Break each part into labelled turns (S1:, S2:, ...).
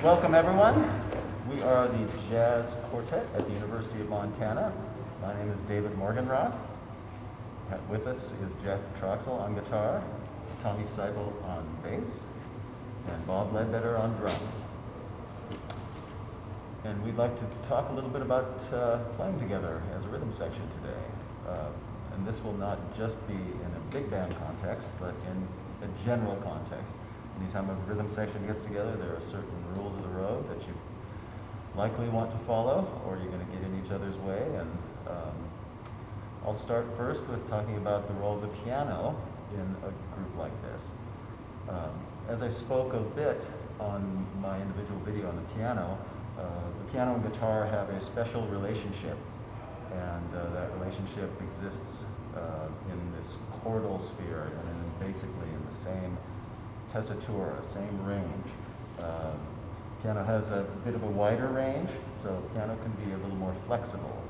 S1: Welcome everyone. We are the Jazz Quartet at the University of Montana. My name is David Morgenroth. With us is Jeff Troxel on guitar, Tommy Sciple on bass, and Bob Ledbetter on drums. And we'd like to talk a little bit about playing together as a rhythm section today. And this will not just be in a big band context, but in a general context. Anytime a rhythm section gets together, there are certain rules of the road that you likely want to follow, or you're going to get in each other's way. And I'll start first with talking about the role of the piano in a group like this. As I spoke a bit on my individual video on the piano and guitar have a special relationship, and that relationship exists in this chordal sphere and basically in the same tessitura, same range. Piano has a bit of a wider range, so piano can be a little more flexible.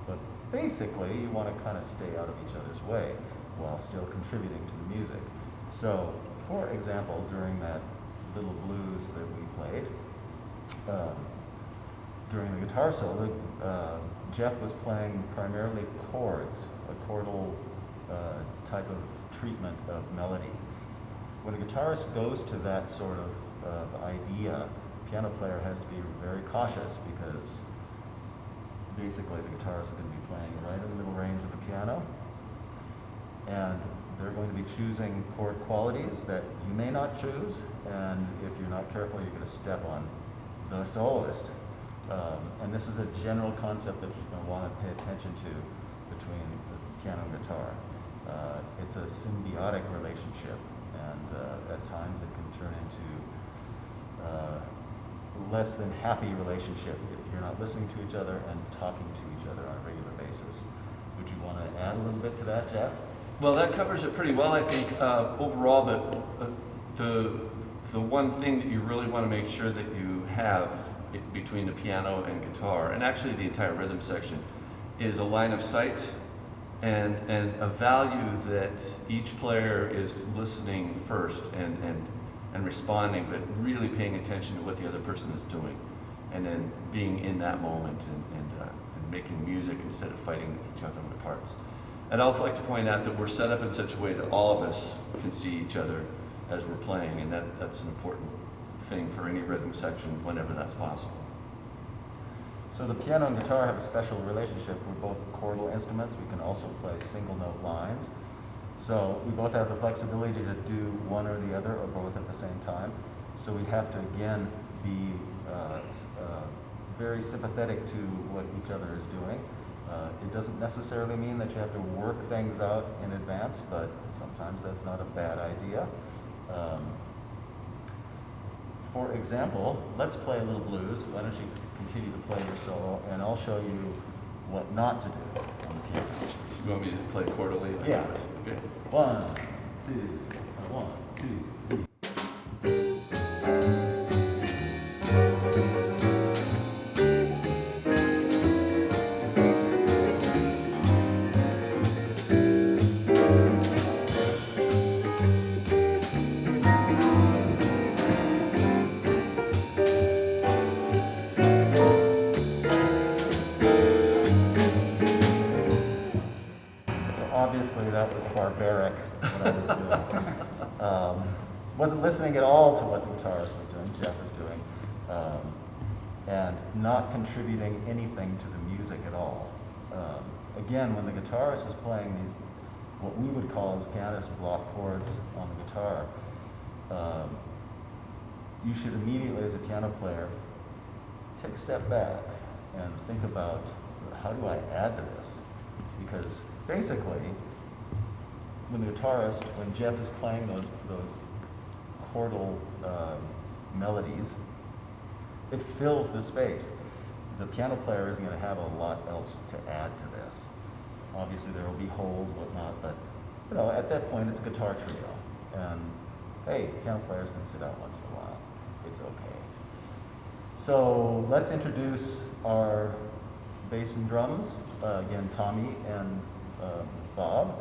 S1: But basically, you want to kind of stay out of each other's way while still contributing to the music. So, for example, during that little blues that we played, during the guitar solo, Jeff was playing primarily chords, a chordal type of treatment of melody. When a guitarist goes to that sort of idea, a piano player has to be very cautious because basically the guitarist is going to be playing right in the middle range of the piano, and they're going to be choosing chord qualities that you may not choose, and if you're not careful, you're going to step on the soloist. And this is a general concept that you're going to want to pay attention to between the piano and guitar. It's a symbiotic relationship, and at times it can turn into less than happy relationship if you're not listening to each other and talking to each other on a regular basis. Would you want to add a little bit to that, Jeff?
S2: Well, that covers it pretty well, I think. Overall, the one thing that you really want to make sure that you have between the piano and guitar, and actually the entire rhythm section, is a line of sight and a value that each player is listening first and responding, but really paying attention to what the other person is doing, and then being in that moment and making music instead of fighting each other in the parts. I'd also like to point out that we're set up in such a way that all of us can see each other as we're playing, and that's an important thing for any rhythm section whenever that's possible.
S1: So the piano and guitar have a special relationship. We're both chordal instruments. We can also play single note lines. So we both have the flexibility to do one or the other or both at the same time. So we have to, again, be very sympathetic to what each other is doing. It doesn't necessarily mean that you have to work things out in advance, but sometimes that's not a bad idea. For example, let's play a little blues. Why don't you continue to play your solo, and I'll show you what not to do on the piano.
S2: You want me to play quarterly?
S1: Yeah.
S2: Okay.
S1: 1, 2, 1, 2, 3. Obviously, that was barbaric, what I was doing. Wasn't listening at all to what the guitarist was doing, Jeff was doing, and not contributing anything to the music at all. Again, when the guitarist is playing these, what we would call as pianists, block chords on the guitar, you should immediately, as a piano player, take a step back and think about, how do I add to this? Because basically, when Jeff is playing those chordal melodies, it fills the space. The piano player isn't going to have a lot else to add to this. Obviously, there will be holes, whatnot, but at that point, it's a guitar trio, and hey, piano players can sit out once in a while. It's okay. So let's introduce our bass and drums. Again, Tommy and Bob.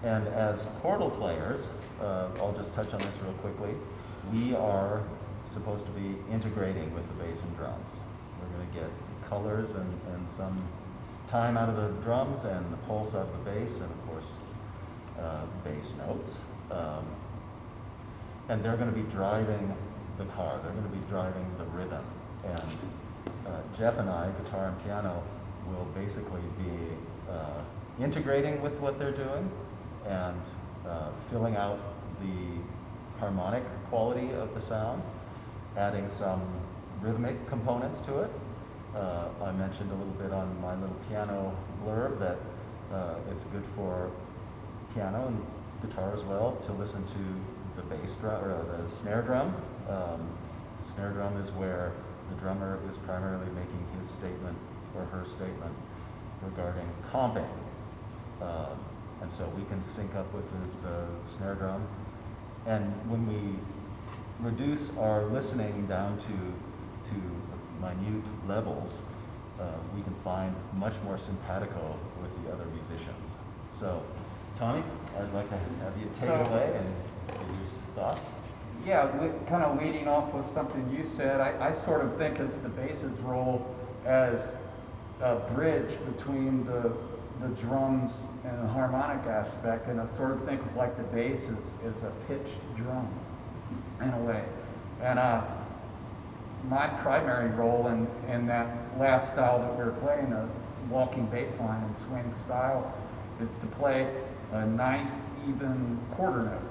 S1: And as chordal players, I'll just touch on this real quickly. We are supposed to be integrating with the bass and drums. We're going to get colors and some time out of the drums and the pulse out of the bass, and of course bass notes. And they're going to be driving the car. They're going to be driving the rhythm. And Jeff and I, guitar and piano, will basically be integrating with what they're doing and filling out the harmonic quality of the sound, adding some rhythmic components to it. I mentioned a little bit on my little piano blurb that it's good for piano and guitar as well to listen to the bass drum or the snare drum. Snare drum is where the drummer is primarily making his statement or her statement regarding comping. And so we can sync up with the snare drum. And when we reduce our listening down to minute levels, we can find much more simpatico with the other musicians. So, Tommy, I'd like to have you take it away and give your thoughts.
S3: Yeah, kind of leading off with something you said, I sort of think it's the bass's role as a bridge between the drums and the harmonic aspect, and I sort of think of like the bass as a pitched drum in a way. And my primary role in that last style that we were playing, a walking bass line and swing style, is to play a nice, even quarter note,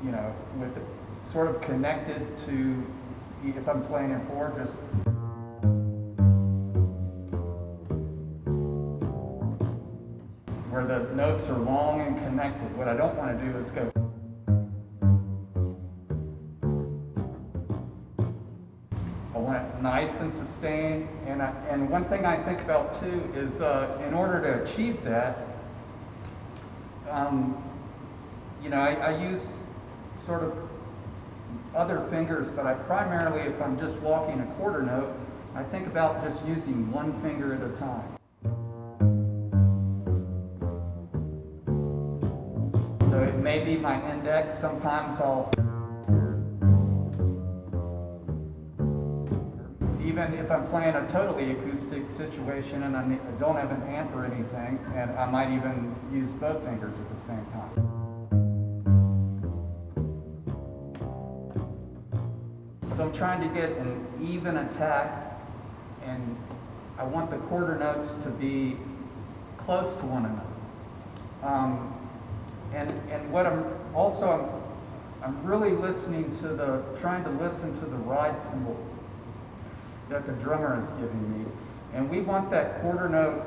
S3: you know, with it sort of connected to, if I'm playing in 4, just where the notes are long and connected. What I don't want to do is go. I want it nice and sustained. And one thing I think about too is in order to achieve that, you know, I use sort of other fingers, but I primarily, if I'm just walking a quarter note, I think about just using one finger at a time. So it may be my index. Sometimes I'll, even if I'm playing a totally acoustic situation and I don't have an amp or anything, and I might even use both fingers at the same time. So I'm trying to get an even attack, and I want the quarter notes to be close to one another. And what I'm really listening to trying to listen to the ride cymbal that the drummer is giving me. And we want that quarter note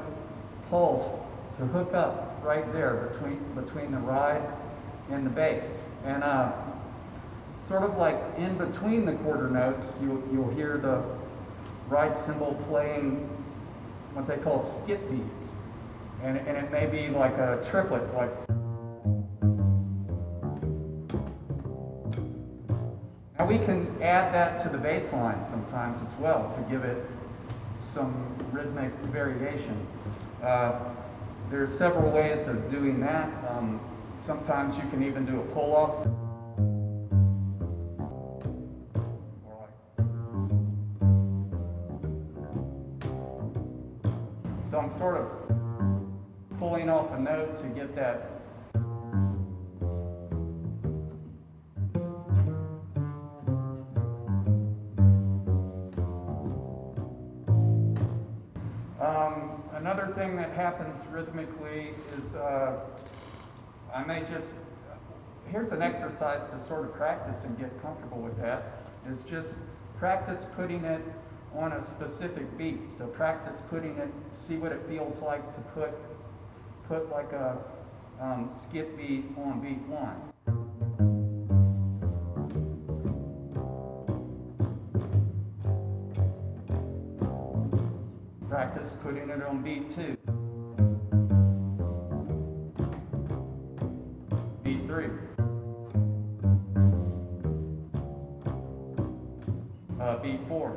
S3: pulse to hook up right there between the ride and the bass. And sort of like in between the quarter notes, you'll hear the ride cymbal playing what they call skip beats. And it may be like a triplet, like. Now we can add that to the bass line sometimes as well to give it some rhythmic variation. There's several ways of doing that. Sometimes you can even do a pull-off. So I'm sort of pulling off a note to get that. Another thing that happens rhythmically is I may just, here's an exercise to sort of practice and get comfortable with that, is just practice putting it on a specific beat. So practice putting it, see what it feels like to put like a skip beat on beat 1. Practice putting it on beat 2. Beat 3. Beat 4.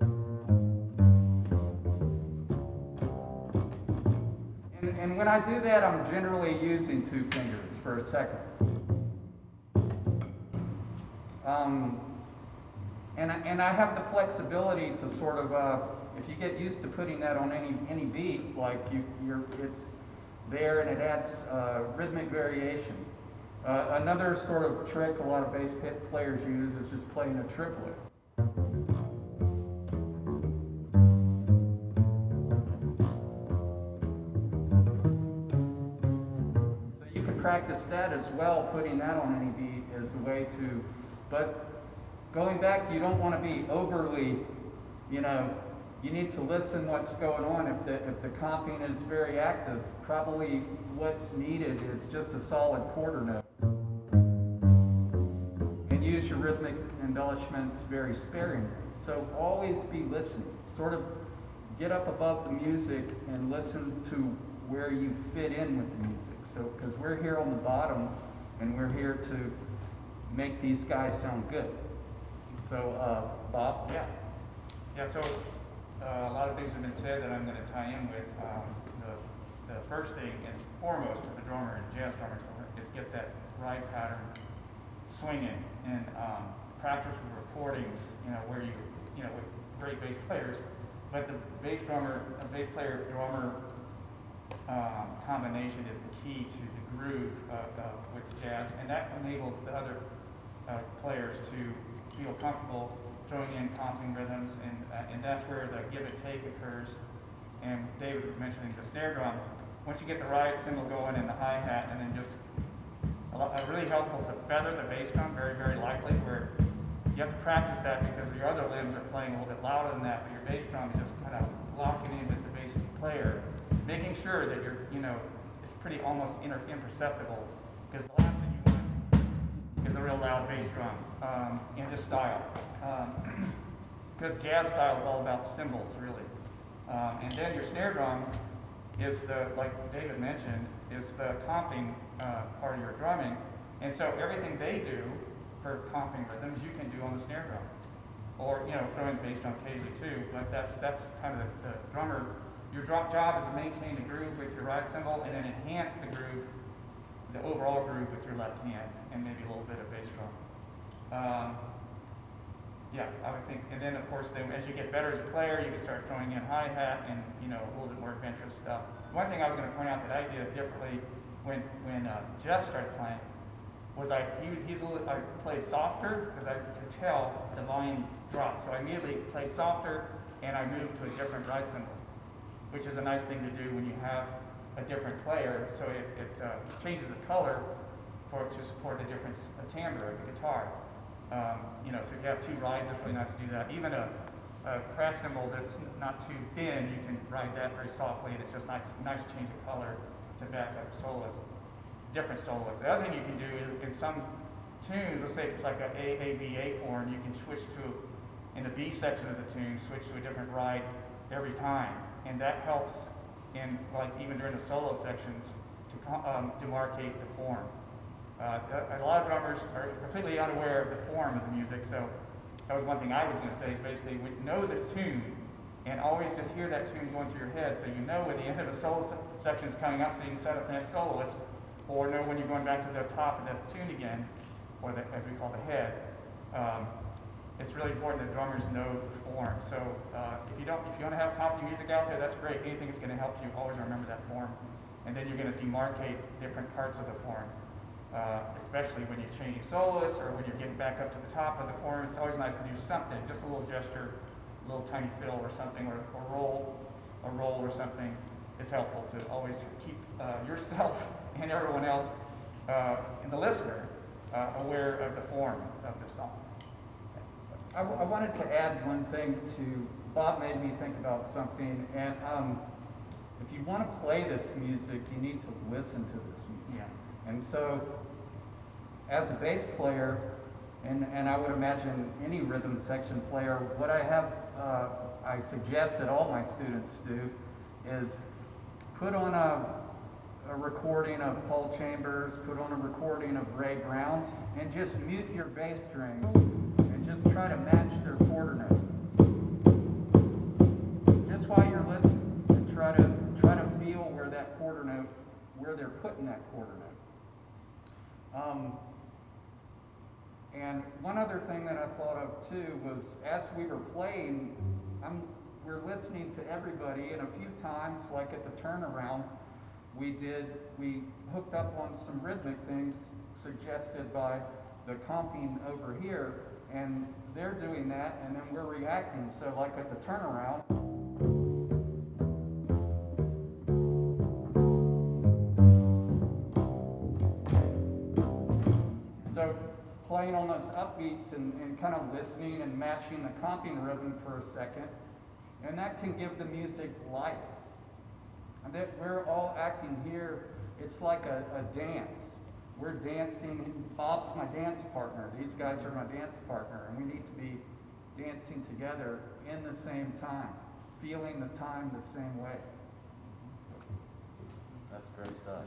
S3: And when I do that, I'm generally using 2 fingers for a second. And I have the flexibility to sort of, if you get used to putting that on any beat, like it's there and it adds rhythmic variation. Another sort of trick a lot of bass players use is just playing a triplet. So you can practice that as well, putting that on any beat is a way to, but going back, you don't want to be overly, you need to listen what's going on. If the comping is very active, probably what's needed is just a solid quarter note. And use your rhythmic embellishments very sparingly. So always be listening. Sort of get up above the music and listen to where you fit in with the music. So, because we're here on the bottom and we're here to make these guys sound good. So, Bob?
S4: Yeah, so a lot of things have been said that I'm going to tie in with. The first thing and foremost for the drummer and jazz drummers is get that ride pattern swinging and practice with recordings, where with great bass players. But the bass player drummer combination is the key to the groove with jazz, and that enables the other players to feel comfortable throwing in comping rhythms, and that's where the give and take occurs. And David was mentioning the snare drum. Once you get the ride cymbal going and the hi-hat, and then just really helpful to feather the bass drum very, very lightly, where you have to practice that because your other limbs are playing a little bit louder than that, but your bass drum is just kind of locking in with the bass player, making sure that it's pretty almost imperceptible, because the last thing you want is a real loud bass drum in this style. Because jazz style is all about cymbals, really. And then your snare drum is like David mentioned, is the comping part of your drumming. And so everything they do for comping rhythms, you can do on the snare drum. Or, throwing the bass drum occasionally too, but that's kind of the drummer. Your job is to maintain the groove with your right cymbal and then enhance the groove, the overall groove with your left hand, and maybe a little bit of bass drum. Yeah, I would think, and then of course, as you get better as a player, you can start throwing in hi-hat and a little bit more adventurous stuff. One thing I was going to point out that I did differently when Jeff started playing was I played softer because I could tell the volume dropped. So I immediately played softer and I moved to a different right cymbal, which is a nice thing to do when you have a different player. So it changes the color to support a different timbre of the guitar. So if you have two rides, it's really nice to do that. Even a crash cymbal that's not too thin, you can ride that very softly, and it's just nice change of color to back up soloists, different soloists. The other thing you can do is in some tunes, let's say it's like an A-B-A form, you can switch to, in the B section of the tune, switch to a different ride every time, and that helps in, like, even during the solo sections to demarcate the form. A lot of drummers are completely unaware of the form of the music, so that was one thing I was going to say, is basically know the tune and always just hear that tune going through your head, so you know when the end of the solo section is coming up so you can set up the next soloist, or know when you're going back to the top of the tune again, or as we call the head. It's really important that drummers know the form. So if you want to have comping music out there, that's great. Anything that's going to help you always remember that form, and then you're going to demarcate different parts of the form. Especially when you're changing soloists or when you're getting back up to the top of the form, it's always nice to do something, just a little gesture, a little tiny fill or something, or a roll or something. It's helpful to always keep yourself and everyone else and the listener aware of the form of the song.
S3: I wanted to add one thing to, Bob made me think about something, and if you want to play this music, you need to listen to this music.
S4: Yeah.
S3: And so, as a bass player, and I would imagine any rhythm section player, what I suggest that all my students do is put on a recording of Paul Chambers, put on a recording of Ray Brown, and just mute your bass strings and just try to match their quarter note. Just while you're listening, and try to feel where that quarter note, where they're putting that quarter note. And one other thing that I thought of too was as we were playing, we're listening to everybody, and a few times, like at the turnaround, we hooked up on some rhythmic things suggested by the comping over here, and they're doing that, and then we're reacting. So like at the turnaround, so playing on those upbeats and kind of listening and matching the comping rhythm for a second, and that can give the music life. And that we're all acting here, it's like a dance. We're dancing, and Bob's my dance partner, these guys are my dance partner, and we need to be dancing together in the same time, feeling the time the same way.
S1: That's great stuff.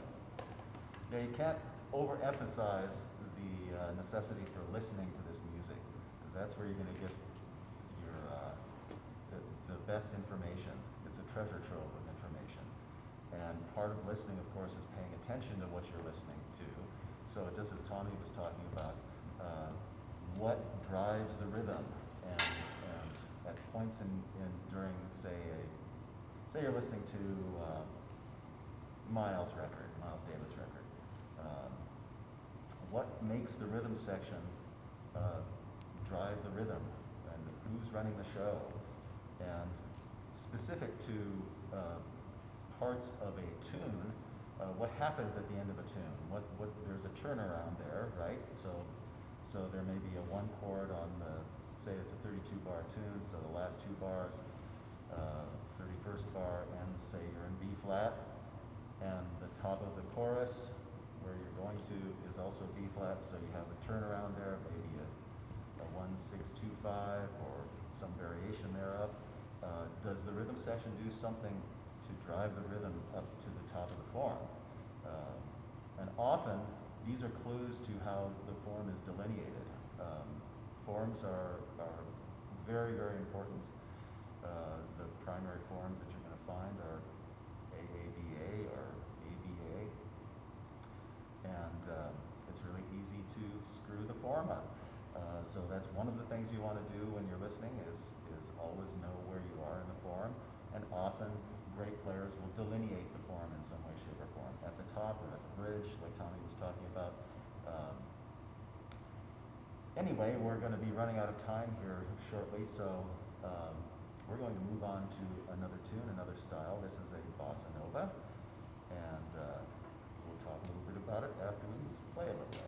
S1: Yeah, you can't overemphasize the necessity for listening to this music, because that's where you're going to get your the best information. It's a treasure trove of information. And part of listening, of course, is paying attention to what you're listening to. So just as Tommy was talking about, what drives the rhythm, and at points during, say you're listening to Miles' Davis record. What makes the rhythm section drive the rhythm, and who's running the show, and specific to parts of a tune, what happens at the end of a tune? There's a turnaround there, right? So there may be a one chord on say it's a 32-bar tune, so the last two bars, 31st bar ends, say you're in B flat, and the top of the chorus, where you're going to, is also B flat, so you have a turnaround there, maybe a 1-6-2-5 or some variation thereof. Does the rhythm section do something to drive the rhythm up to the top of the form? And often, these are clues to how the form is delineated. Forms are very, very important. The primary forms that you're going to find are AABA or ABA, and it's really easy to screw the form up. So that's one of the things you want to do when you're listening is always know where you are in the form, and often great players will delineate the form in some way, shape, or form, at the top or at the bridge, like Tommy was talking about. Anyway, we're going to be running out of time here shortly, so we're going to move on to another tune, another style. This is a bossa nova, and we'll talk a little bit about it after we just play a little bit.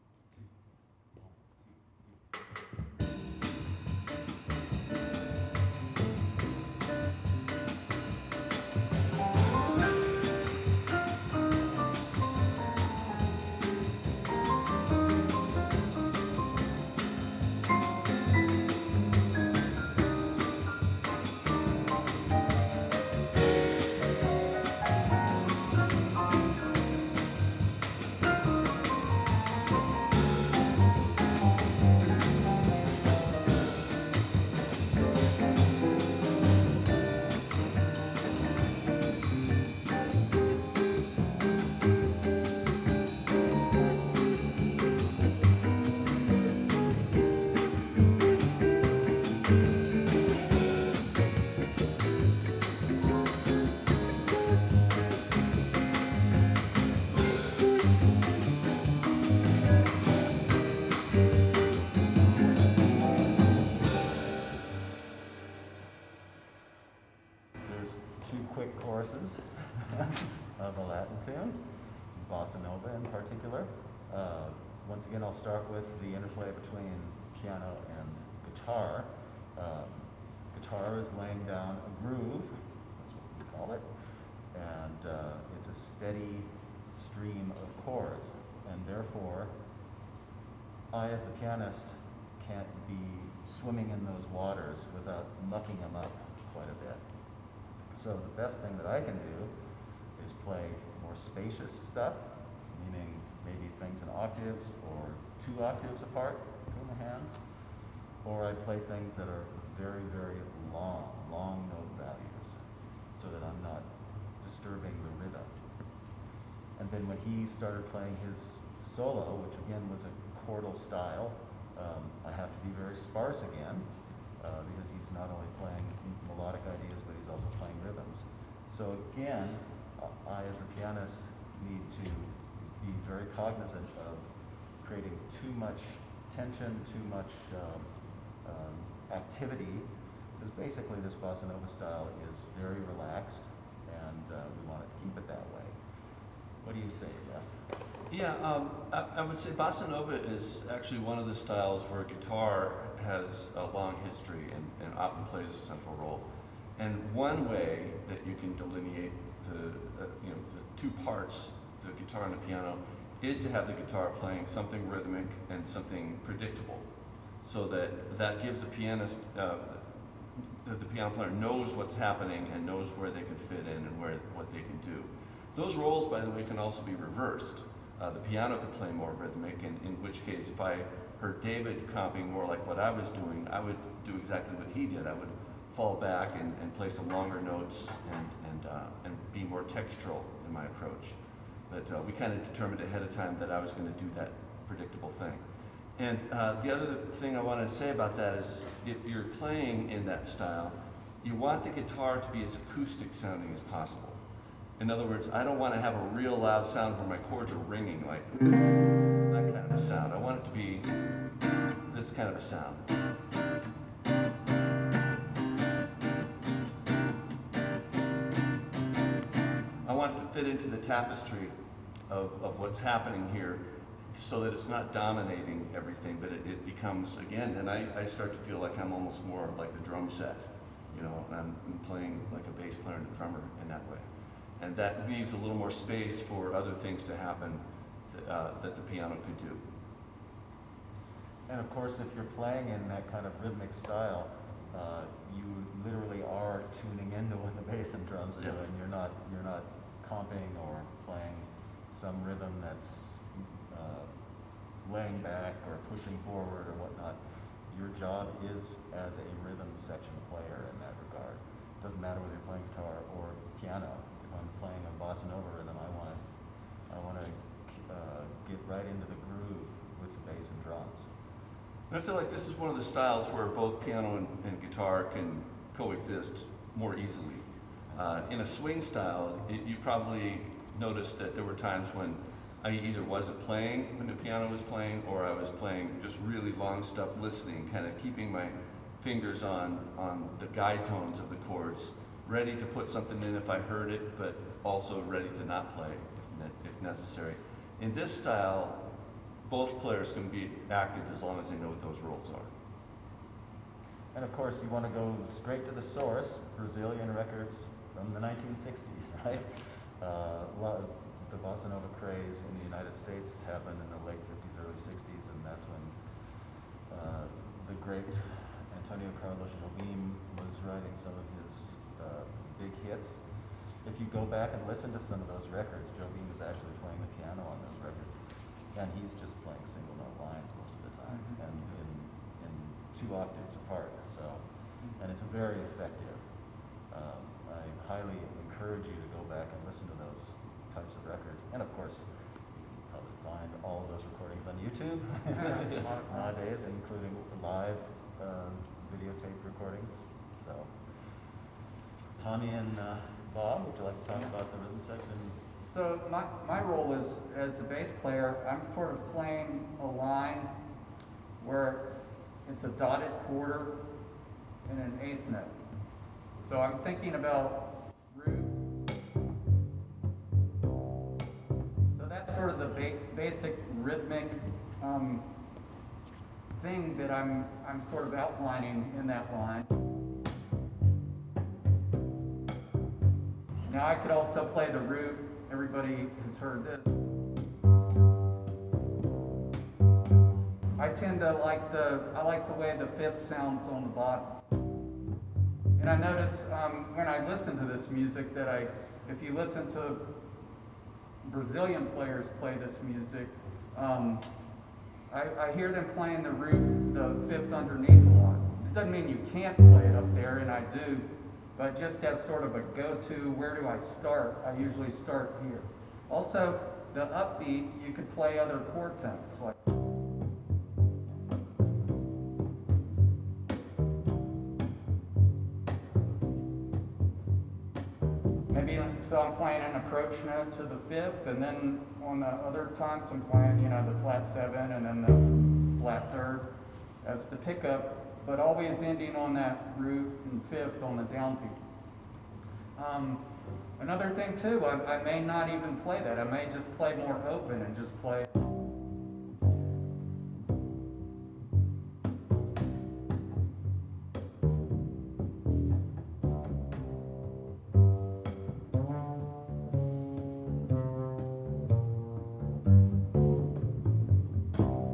S1: Of a Latin tune, bossa nova in particular. Once again, I'll start with the interplay between piano and guitar. Guitar is laying down a groove, that's what we call it, and it's a steady stream of chords, and therefore I, as the pianist, can't be swimming in those waters without mucking them up quite a bit. So the best thing that I can do is play more spacious stuff, meaning maybe things in octaves or 2 octaves apart between the hands, or I play things that are very, very long note values, so that I'm not disturbing the rhythm. And then when he started playing his solo, which again was a chordal style, I have to be very sparse again, because he's not only playing melodic ideas, but he's also playing rhythms. So again, I as the pianist need to be very cognizant of creating too much tension, too much activity, because basically this bossa nova style is very relaxed, and we want to keep it that way. What do you say, Jeff?
S2: Yeah, I would say bossa nova is actually one of the styles where guitar has a long history and often plays a central role. And one way that you can delineate the two parts, the guitar and the piano, is to have the guitar playing something rhythmic and something predictable, so that gives the pianist, the piano player knows what's happening and knows where they can fit in and what they can do. Those roles, by the way, can also be reversed. The piano could play more rhythmic, and in which case, if I heard David comping more like what I was doing, I would do exactly what he did. I would fall back and play some longer notes and be more textural in my approach. But we kind of determined ahead of time that I was going to do that predictable thing. And the other thing I want to say about that is, if you're playing in that style, you want the guitar to be as acoustic sounding as possible. In other words, I don't want to have a real loud sound where my chords are ringing, like that kind of a sound. I want it to be this kind of a sound. I want it to fit into the tapestry of what's happening here, so that it's not dominating everything, but it becomes, again, and I start to feel like I'm almost more like the drum set, and I'm playing like a bass player and a drummer in that way. And that leaves a little more space for other things to happen that the piano could do.
S1: And of course, if you're playing in that kind of rhythmic style, you literally are tuning into what the bass and drums are doing. You're not comping or playing some rhythm that's laying back or pushing forward or whatnot. Your job is as a rhythm section player in that regard. It doesn't matter whether you're playing guitar or piano. If I'm playing a bossa nova rhythm, I want to get right into the groove with the bass and drums.
S2: And I feel like this is one of the styles where both piano and guitar can coexist more easily. In a swing style, you probably noticed that there were times when I either wasn't playing when the piano was playing, or I was playing just really long stuff, listening, kind of keeping my fingers on the guide tones of the chords, ready to put something in if I heard it, but also ready to not play if necessary. In this style, both players can be active as long as they know what those roles are.
S1: And of course, you want to go straight to the source, Brazilian records from the 1960s, right? The bossa nova craze in the United States happened in the late 50s, early 60s, and that's when the great Antonio Carlos Jobim was writing some of his big hits. If you go back and listen to some of those records, Jobim was actually playing the piano on those records, and he's just playing single note lines most of the time, and in 2 octaves apart. So, and it's very effective. I highly encourage you to go back and listen to those types of records, and of course, you can probably find all of those recordings on YouTube nowadays, including live videotape recordings. So, Tommy and Bob, would you like to talk about the rhythm section?
S3: So my role is, as a bass player, I'm sort of playing a line where it's a dotted quarter and an 8th note. So I'm thinking about root. So that's sort of the basic rhythmic thing that I'm sort of outlining in that line. Now I could also play the root. Everybody has heard this. I tend to like the way the 5th sounds on the bottom. And I notice when I listen to this music that if you listen to Brazilian players play this music, I hear them playing the root, the 5th underneath a lot. It doesn't mean you can't play it up there, and I do, but just as sort of a go-to, where do I start? I usually start here. Also, the upbeat, you could play other chord tones, like maybe, so I'm playing an approach note to the fifth, and then on the other times I'm playing, you know, the flat seven and then the flat third as the pickup, but always ending on that root and fifth on the downbeat. Another thing too, I may not even play that. I may just play more open and just play.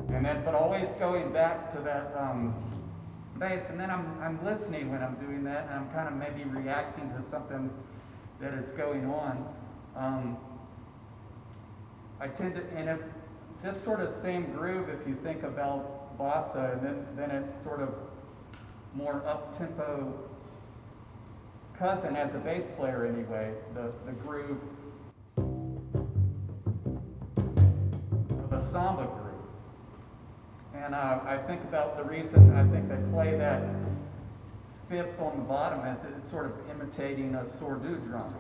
S3: And then, but always going back to that bass, and then I'm listening when I'm doing that, and I'm kind of maybe reacting to something that is going on. I tend to, and if this sort of same groove, if you think about bossa, then it's sort of more up-tempo cousin as a bass player anyway, the groove of a samba groove. And I think about the reason I think they play that fifth on the bottom is it's sort of imitating a sourdough drum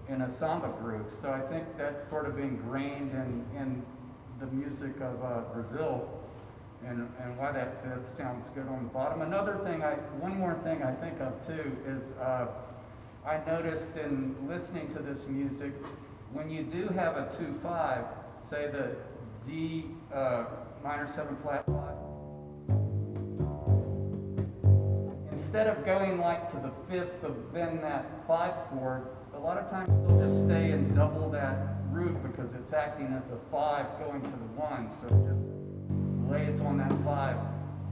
S3: in a samba groove. So I think that's sort of ingrained in the music of Brazil, and why that fifth sounds good on the bottom. One more thing I think of too is I noticed in listening to this music, when you do have a 2-5, say the D minor 7 flat 5, instead of going like to the fifth of then that 5 chord, a lot of times they'll just stay and double that root because it's acting as a 5 going to the 1, so it just lays on that 5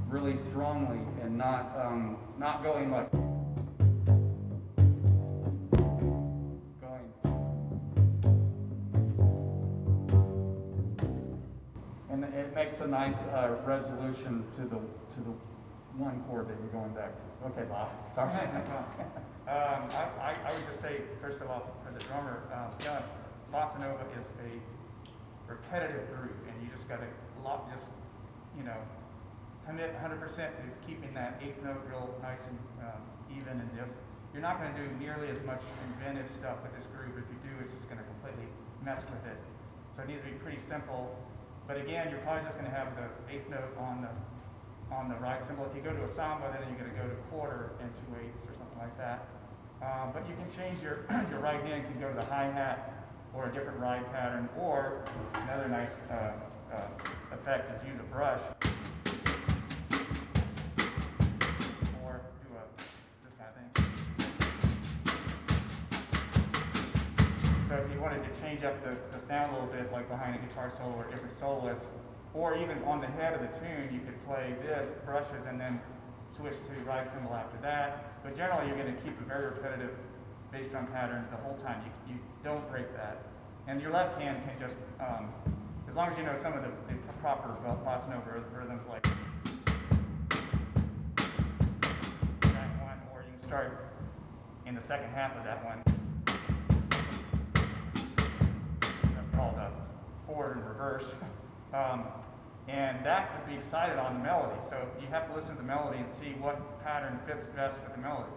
S3: really strongly and not going like and it makes a nice resolution to the one chord that you're going back to. Okay, Bob. Sorry.
S4: I would just say, first of all, for the drummer, bossa nova is a repetitive groove, and you just got to commit 100% to keeping that eighth note real nice and even. And just you're not going to do nearly as much inventive stuff with this groove. If you do, it's just going to completely mess with it. So it needs to be pretty simple. But again, you're probably just going to have the eighth note on the right cymbal. If you go to a samba, then you're going to go to quarter and 2/8 or something like that. But you can change your right hand can go to the hi-hat or a different ride pattern, or another nice effect is use a brush, or do this kind of thing. So if you wanted to change up the sound a little bit, like behind a guitar solo or different soloists, or even on the head of the tune, you could play this, brushes, and then switch to ride cymbal after that. But generally, you're going to keep a very repetitive bass drum pattern the whole time. You don't break that. And your left hand can just, as long as you know some of the proper bossa nova rhythms, like that one, or you can start in the second half of that one. That's called a forward and reverse. And that could be decided on the melody. So you have to listen to the melody and see what pattern fits best with the melody.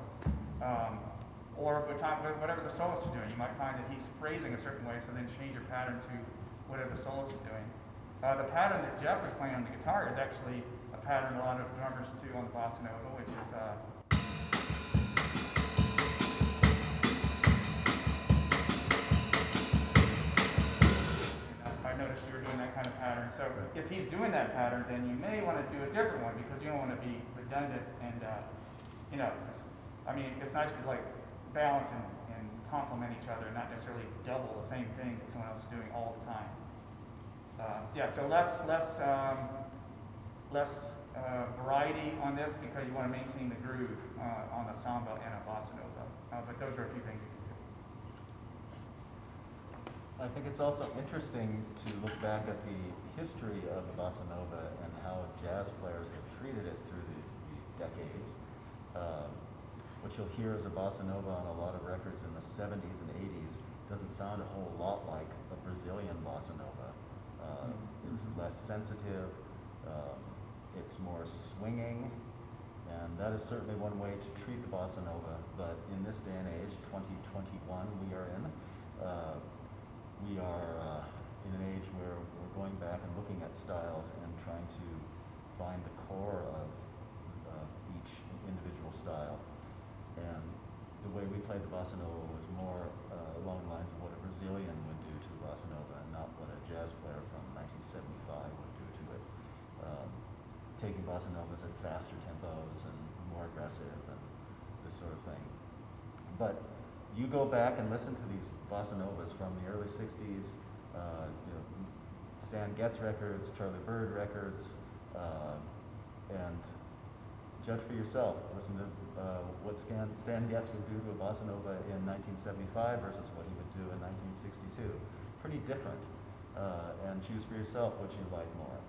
S4: Or whatever the soloist is doing. You might find that he's phrasing a certain way, so then change your pattern to whatever the soloist is doing. The pattern that Jeff was playing on the guitar is actually a pattern a lot of drummers do on the bossa nova, which is I noticed you were doing that kind of pattern. So if he's doing that pattern, then you may want to do a different one because you don't want to be redundant and it's nice to like balance and complement each other, not necessarily double the same thing that someone else is doing all the time. So less variety on this because you want to maintain the groove on a samba and a bossa nova. But those are a few things you can do.
S1: I think it's also interesting to look back at the history of the bossa nova and how jazz players have treated it through the decades. What you'll hear as a bossa nova on a lot of records in the 70s and 80s doesn't sound a whole lot like a Brazilian bossa nova. It's less sensitive, it's more swinging, And that is certainly one way to treat the bossa nova, but in this day and age, 2021 we are in, in an age where we're going back and looking at styles and trying to find the core of each individual style. And the way we played the bossa nova was more along the lines of what a Brazilian would do to bossa nova, and not what a jazz player from 1975 would do to it. Taking bossa novas at faster tempos and more aggressive and this sort of thing. But you go back and listen to these bossa novas from the early 60s, Stan Getz records, Charlie Bird records, and judge for yourself. Listen to what Stan Getz would do to a bossa nova in 1975 versus what he would do in 1962. Pretty different, and choose for yourself what you like more.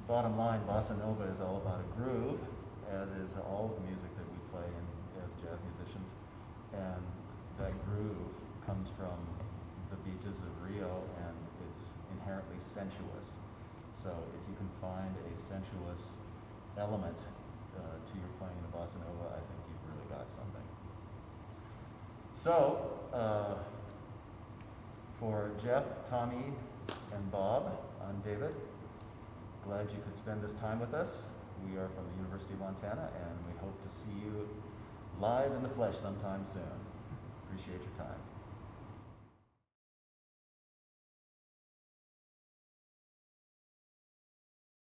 S1: Bottom line, bossa nova is all about a groove, as is all of the music that we play as jazz musicians, and that groove comes from the beaches of Rio, and it's inherently sensuous. So if you can find a sensuous element to your playing in the bossa nova, I think you've really got something. So, for Jeff, Tommy, and Bob, I'm David. Glad you could spend this time with us. We are from the University of Montana, and we hope to see you live in the flesh sometime soon. Appreciate your time.